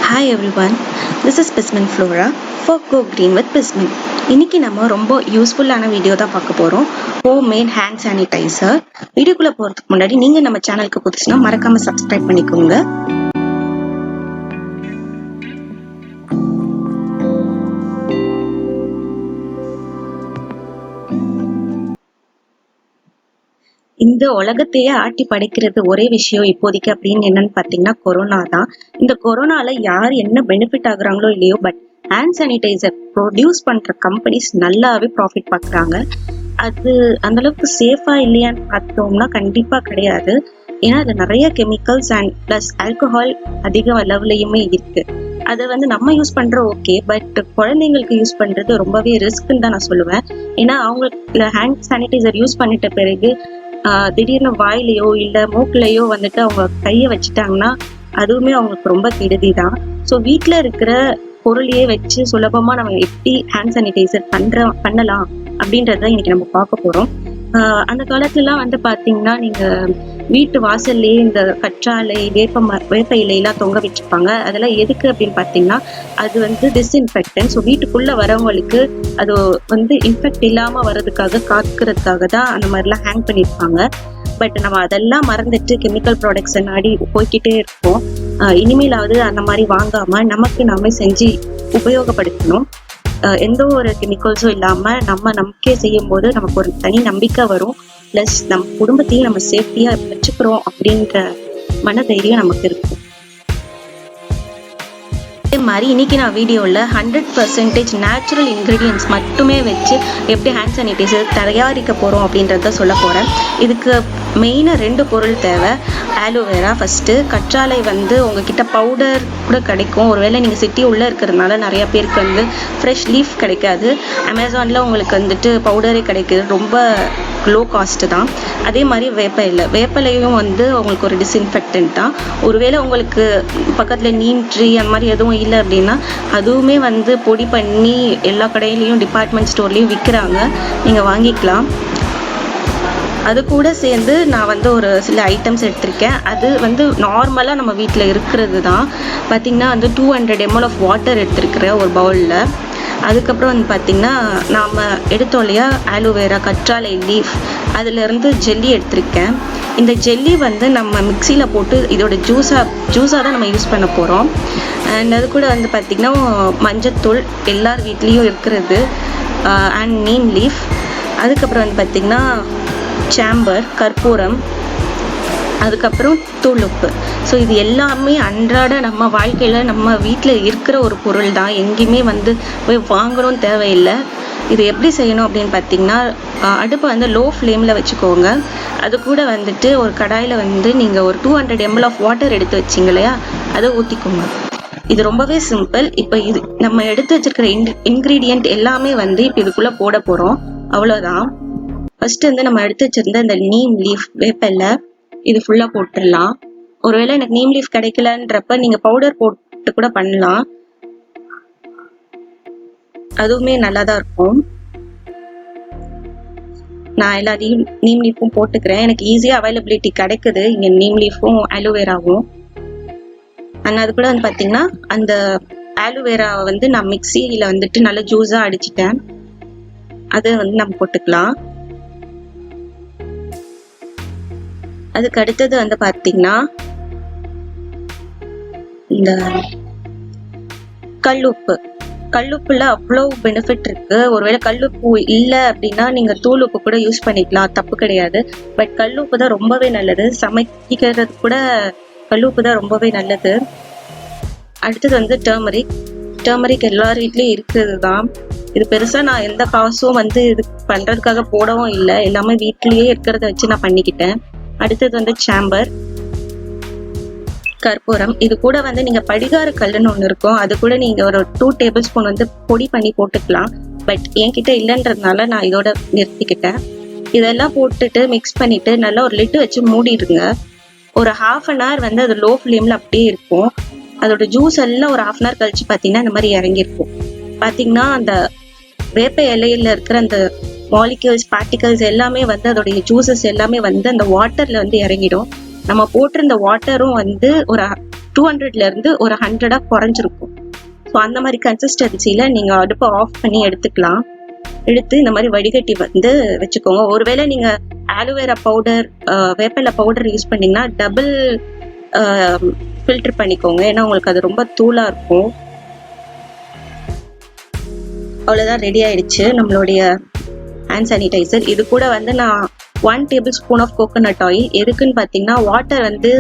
Hi everyone, this is Pismin Flora for Go Green with Pismin. இன்னைக்கு நம்ம ரொம்ப யூஸ்ஃபுல்லான வீடியோ தான் பார்க்க போறோம். Home made hand sanitiser. வீடியோக்குள்ள போறதுக்கு முன்னாடி நீங்க நம்ம சேனலுக்கு புதுசுனா மறக்காம சப்ஸ்கிரைப் பண்ணிக்கோங்க. இந்த உலகத்தையே ஆட்டி படைக்கிறது ஒரே விஷயம் இப்போதைக்கு அப்படின்னு என்னன்னு பாத்தீங்கன்னா கொரோனா தான். இந்த கொரோனால யார் என்ன பெனிஃபிட் ஆகுறாங்களோ இல்லையோ, பட் ஹேண்ட் சானிடைசர் ப்ரொடியூஸ் பண்ற கம்பெனிஸ் நல்லாவே ப்ராஃபிட் பாக்குறாங்க. அது அந்த அளவுக்கு சேஃபா இல்லையான்னு பார்த்தோம்னா கண்டிப்பா கிடையாது. ஏன்னா அதுல நிறைய கெமிக்கல்ஸ் அண்ட் பிளஸ் ஆல்கஹால் அதிக லெவலையுமே இருக்கு. அதை நம்ம யூஸ் பண்றோம் ஓகே, பட் குழந்தைங்களுக்கு யூஸ் பண்றது ரொம்பவே ரிஸ்க்ன்னு தான் நான் சொல்லுவேன். ஏன்னா அவங்க ஹேண்ட் சானிடைசர் யூஸ் பண்ணிட்ட பிறகு திடீர்னு வாயிலையோ இல்ல மூக்குலையோ அவங்க கைய வச்சுட்டாங்கன்னா அதுவுமே அவங்களுக்கு ரொம்ப கெடுதி தான். ஸோ வீட்டுல இருக்கிற பொருளையே வச்சு சுலபமா நம்ம எப்படி ஹேண்ட் சானிடைசர் பண்ணலாம் அப்படின்றத இன்னைக்கு நம்ம பார்க்க போறோம். அந்த காலத்துலலாம் பாத்தீங்கன்னா நீங்க வீட்டு வாசல்லையே இந்த கற்றாழை வேப்ப இலையெல்லாம் தொங்க வச்சிருப்பாங்க. அதெல்லாம் எதுக்கு அப்படின்னு பாத்தீங்கன்னா அது டிஸ்இன்ஃபெக்டன். ஸோ வீட்டுக்குள்ள வரவங்களுக்கு அது இன்ஃபெக்ட் இல்லாம வர்றதுக்காக காக்கிறதுக்காக தான் அந்த மாதிரிலாம் ஹேங் பண்ணியிருப்பாங்க. பட் நம்ம அதெல்லாம் மறந்துட்டு கெமிக்கல் ப்ராடக்ட்ஸை நாடி போய்கிட்டே இருப்போம். இனிமேலாவது அந்த மாதிரி வாங்காம நமக்கு நாம செஞ்சு உபயோகப்படுத்தணும். எந்த ஒரு கெமிக்கல்ஸும் இல்லாம நம்ம நம்பிக்கை செய்யும் போது நமக்கு ஒரு தனி நம்பிக்கை வரும். பிளஸ் நம்ம குடும்பத்தையும் நம்ம சேஃப்டியா வச்சுக்கிறோம் அப்படின்ற மனதைரியம் நமக்கு இருக்கும். அதே மாதிரி இன்னைக்கு நான் வீடியோவில் 100% நேச்சுரல் இன்க்ரீடியன்ட்ஸ் மட்டுமே வச்சு எப்படி ஹேண்ட் சானிடைசர் தயாரிக்க போகிறோம் அப்படின்றத சொல்ல போகிறேன். இதுக்கு மெயினாக 2 பொருள் தேவை. Aloe vera first. கற்றாழை உங்ககிட்ட பவுடர் கூட கிடைக்கும். ஒருவேளை நீங்கள் சிட்டி உள்ளே இருக்கிறதுனால நிறைய பேருக்கு ஃப்ரெஷ் லீஃப் கிடைக்காது. அமேசானில் உங்களுக்கு பவுடரே கிடைக்குது, ரொம்ப லோ காஸ்ட்டு தான். அதே மாதிரி வேப்பிலையும் உங்களுக்கு ஒரு டிஸ்இன்ஃபெக்டன்ட் தான். ஒருவேளை உங்களுக்கு பக்கத்தில் நீம் ட்ரீ அந்த மாதிரி எதுவும் இல்லை அப்படின்னா அதுவுமே பொடி பண்ணி எல்லா கடையிலையும் டிபார்ட்மெண்ட் ஸ்டோர்லேயும் விற்கிறாங்க, நீங்கள் வாங்கிக்கலாம். அது கூட சேர்ந்து நான் ஒரு சில ஐட்டம்ஸ் எடுத்திருக்கேன். அது நார்மலாக நம்ம வீட்டில் இருக்கிறது தான். பார்த்திங்கன்னா 200 ml ஆஃப் வாட்டர் எடுத்துருக்கிறேன் ஒரு பவுலில். அதுக்கப்புறம் பார்த்திங்கன்னா நாம் எடுத்தோம் இல்லையா ஆலோவேரா கற்றாழை லீஃப், அதுலேருந்து ஜெல்லி எடுத்திருக்கேன். இந்த ஜெல்லி நம்ம மிக்சியில் போட்டு இதோட ஜூஸாக தான் நம்ம யூஸ் பண்ண போகிறோம். அண்ட் அது கூட பார்த்திங்கன்னா மஞ்சத்தூள் எல்லார் வீட்லேயும் இருக்கிறது, அண்ட் நீம் லீஃப். அதுக்கப்புறம் பார்த்திங்கன்னா சாம்பர், கற்பூரம், அதுக்கப்புறம் தூள் உப்பு. ஸோ இது எல்லாமே அன்றாட நம்ம வாழ்க்கையில் நம்ம வீட்டில் இருக்கிற ஒரு பொருள் தான். எங்கேயுமே போய் வாங்கணும்னு தேவையில்லை. இது எப்படி செய்யணும் அப்படின்னு பார்த்தீங்கன்னா அடுப்பை லோ ஃப்ளேமில் வச்சுக்கோங்க. அது கூட ஒரு கடாயில் நீங்கள் ஒரு 200 ml ஆஃப் வாட்டர் எடுத்து வச்சிங்க இல்லையா, அதை ஊற்றிக்கோங்க. இது ரொம்பவே சிம்பிள். இப்போ இது நம்ம எடுத்து வச்சிருக்கிற இன்க்ரீடியன்ட் எல்லாமே இப்போ இதுக்குள்ளே போட போகிறோம், அவ்வளோதான். ஃபர்ஸ்ட் நம்ம எடுத்து வச்சிருந்த இந்த நீம் லீஃப் வேப்பிலை இது ஃபுல்லாக போட்டுடலாம். ஒருவேளை எனக்கு நீம் லீஃப் கிடைக்கலன்றப்ப நீங்கள் பவுடர் போட்டு கூட பண்ணலாம், அதுவுமே நல்லா தான் இருக்கும். நான் எல்லா நீம் லீஃபும் போட்டுக்கிறேன். எனக்கு ஈஸியாக அவைலபிலிட்டி கிடைக்குது இங்கே நீம் லீஃபும் ஆலோவேராவும். ஆனால் அது கூட பார்த்தீங்கன்னா அந்த ஆலோவேராவை நான் மிக்சியில் நல்ல ஜூஸாக அடிச்சிட்டேன். அதை நம்ம போட்டுக்கலாம். அதுக்கு அடுத்தது பார்த்தீங்கன்னா இந்த கல்லுப்புல அவ்வளோ பெனிஃபிட் இருக்கு. ஒருவேளை கல்லுப்பு இல்லை அப்படின்னா நீங்க தூள் உப்பு கூட யூஸ் பண்ணிக்கலாம், தப்பு கிடையாது. பட் கல்லுப்பு தான் ரொம்பவே நல்லது. சமைக்கிறது கூட கல்லுப்பு தான் ரொம்பவே நல்லது. அடுத்தது டர்மரிக் எல்லார் வீட்லயும் இருக்கிறது தான். இது பெருசா நான் எந்த காசும் இது பண்றதுக்காக போடவும் இல்லை, எல்லாமே வீட்லயே இருக்கிறத வச்சு நான் பண்ணிக்கிட்டேன். அடுத்தது சாம்பர், கற்பூரம். இது கூட நீங்க படிகார கல்லுன்னு ஒண்ணு இருக்கும், அது கூட நீங்க ஒரு 2 டேபிள் ஸ்பூன் பொடி பண்ணி போட்டுக்கலாம். பட் என்கிட்ட இல்லைன்றதுனால நான் இதோட நிறுத்திக்கிட்டேன். இதெல்லாம் போட்டுட்டு மிக்ஸ் பண்ணிட்டு நல்லா ஒரு லிட்டு வச்சு மூடிடுங்க. ஒரு 1/2 an hour அது லோ ஃப்ளேம்ல அப்படியே இருக்கும். அதோட ஜூஸ் எல்லாம் ஒரு 1/2 an hour கழிச்சு பாத்தீங்கன்னா இந்த மாதிரி இறங்கியிருக்கும். பாத்தீங்கன்னா அந்த வேப்ப இலையில இருக்கிற அந்த மாலிக்யூல்ஸ் பார்ட்டிகல்ஸ் எல்லாமே அதோடைய ஜூசஸ் எல்லாமே அந்த வாட்டர்ல இறங்கிடும். நம்ம போட்டிருந்த வாட்டரும் ஒரு 200ல இருந்து ஒரு 100 குறைஞ்சிருக்கும். ஸோ அந்த மாதிரி கன்சிஸ்டன்சியில் நீங்கள் அடுப்பை ஆஃப் பண்ணி எடுத்துக்கலாம். எடுத்து இந்த மாதிரி வடிகட்டி வந்து வச்சுக்கோங்க. ஒருவேளை நீங்கள் ஆலோவேரா பவுடர், வேப்பிலை பவுடர் யூஸ் பண்ணிங்கன்னா டபுள் ஃபில்டர் பண்ணிக்கோங்க. ஏன்னா உங்களுக்கு அது ரொம்ப தூளாக இருக்கும். அவ்வளோதான், ரெடி ஆயிடுச்சு நம்மளுடைய ஹேண்ட் சானிடைசர். இது கூட வந்து நான் 1 tablespoon of coconut oil. எதுக்குன்னு பார்த்தீங்கன்னா வாட்டர் வந்து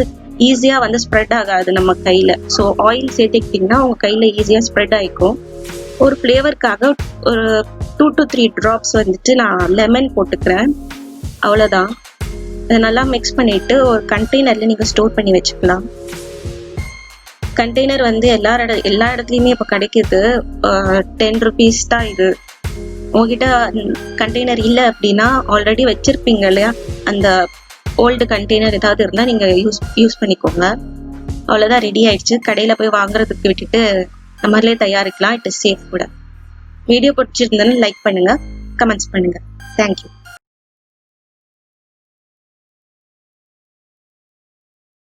ஈஸியாக வந்து ஸ்ப்ரெட் ஆகாது நம்ம கையில். ஸோ ஆயில் சேர்த்துக்கிட்டிங்கன்னா உங்கள் கையில் ஈஸியாக ஸ்ப்ரெட் ஆகிக்கும். ஒரு ஃப்ளேவருக்காக ஒரு 2 to 3 ட்ராப்ஸ் வந்துட்டு நான் லெமன் போட்டுக்கிறேன். அவ்வளோதான். இதை நல்லா மிக்ஸ் பண்ணிவிட்டு ஒரு கண்டெய்னரில் நீங்கள் ஸ்டோர் பண்ணி வச்சுக்கலாம். கண்டெய்னர் வந்து எல்லா இடத்துலையுமே இப்போ கிடைக்கிது. 10 rupees தான் இது. உங்ககிட்ட கண்டெய்னர் இல்லை அப்படின்னா ஆல்ரெடி வச்சுருப்பீங்க இல்லையா, அந்த ஓல்டு கண்டெய்னர் ஏதாவது இருந்தால் நீங்கள் யூஸ் பண்ணிக்கோங்க. அவ்வளோதான், ரெடி ஆயிடுச்சு. கடையில் போய் வாங்குறதுக்கு விட்டுட்டு இந்த மாதிரிலே தயாரிக்கலாம். இட் இஸ் சேஃப் கூட. வீடியோ பிடிச்சிருந்தேன்னு லைக் பண்ணுங்கள், கமெண்ட்ஸ் பண்ணுங்கள். தேங்க்யூ.